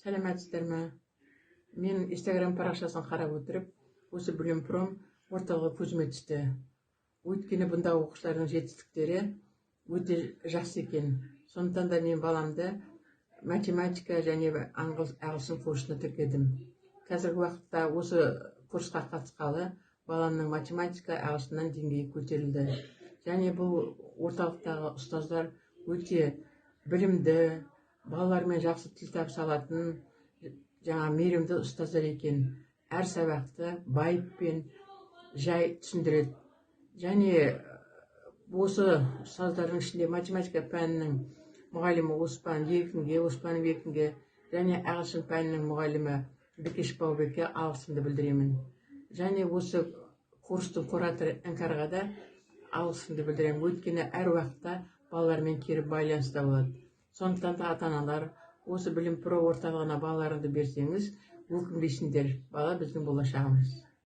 Сәлеметсіздер ме? Мен Instagram парақшасын қарап отырып, осы Білімпром орталығы көзіме түсті. Өйткені бұнда оқушылардың жетістіктері өте жақсы екен. Сондықтан да мен баламды математика және ағылшын курсына тіркедім. Қазіргі уақытта осы курсқа қатысқалы баламның математика ағылшыннан деңгейі көтерілді. Және бұл орталықтағы ұстаздар өте білімді, балалармен жақсы тіл табыса алатын, мейірімді ұстаздар екен. Әр сабақты байыппен жай түсіндіреді. Және осы ұстаздардың ішінде математика пәнінің мұғалімі Оспан Бекінге және ағылшын пәнінің мұғалімі Бекеш Баубекке алғысымды білдіремін. Және осы курстың кураторы Іңкәрға да алғысымды білдіремін. Өйткені әр уақытта балалармен кері байланыста болады. Сондықтан да ата-аналар осы Білімпром орталығына балаларыңды берсеңіз, өкінбейсіңдер. Бала біздің болашағымыз.